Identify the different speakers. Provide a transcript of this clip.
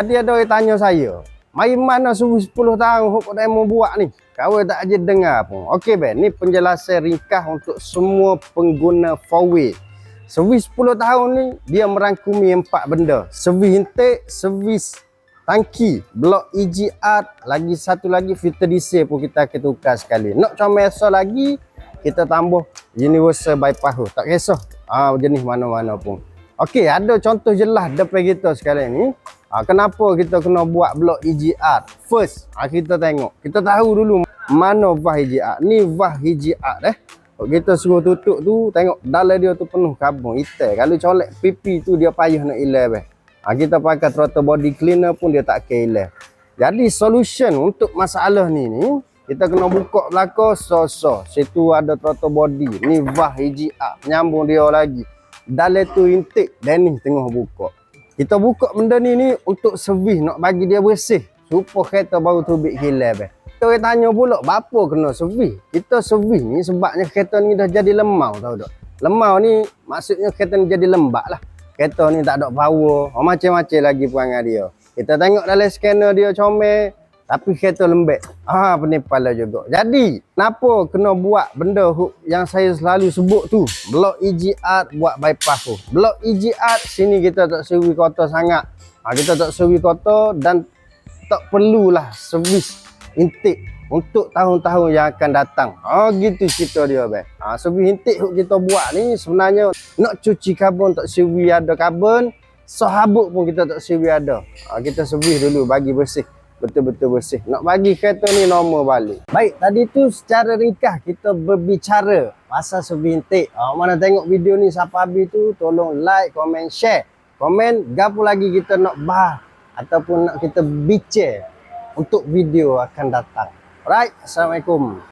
Speaker 1: Tadi ada orang tanya saya, mari mana suhu 10 tahun hok demo buat ni? Kau tak aja dengar pun. Okey Ben, ni penjelasan ringkas untuk semua pengguna 4-way. Servis 10 tahun ni dia merangkumi 4 benda. Servis intake, servis tangki, blok EGR, lagi satu lagi filter diesel pun kita akan tukar sekali. Nak comel lagi, kita tambah universal bypass tu. Tak kisah jenis mana-mana pun. Okey, ada contoh jelas depan kita sekarang ni. Kenapa kita kena buat blok EGR? First, kita tengok. Kita tahu dulu mana vah EGR. Ni vah EGR Kita suruh tutup tu, tengok dalam dia tu penuh karbon hitam. Kalau colek pipi tu dia payah nak hilang. Kita pakai throttle body cleaner pun dia tak akan hilang. Jadi solution untuk masalah ni kita kena buka belakang so. Situ ada throttle body. Ni vah EGR. Nyambung dia lagi. Dalam tu intake, dan ni tengah buka. Kita buka benda ni untuk servis, nak bagi dia bersih. Supaya kereta baru terbit hilang. Kita orang tanya pula, apa kena servis? Kita servis ni sebabnya kereta ni dah jadi lemau, tahu tak? Lemau ni maksudnya kereta ni jadi lembab lah. Kereta ni tak ada power, macam-macam lagi perangai dia. Kita tengok dalam scanner dia comel, tapi kereta lembek. Penipuan lah juga. Jadi, kenapa kena buat benda yang saya selalu sebut tu? Blok EGR buat bypass tu. Blok EGR, sini kita tak servis kotor sangat. Kita tak servis kotor dan tak perlulah servis intake untuk tahun-tahun yang akan datang. Gitu cerita dia, Ben. Servis intake kita buat ni sebenarnya nak cuci karbon tak servis ada karbon, sahabuk pun kita tak servis ada. Kita servis dulu bagi bersih. Betul-betul bersih. Nak bagi kereta ni normal balik. Baik, tadi tu secara ringkas kita berbicara pasal servis intake. Mana tengok video ni sampai habis tu, tolong like, komen, share. Komen, gapo lagi kita nak bahas ataupun nak kita bincang untuk video akan datang. Alright, Assalamualaikum.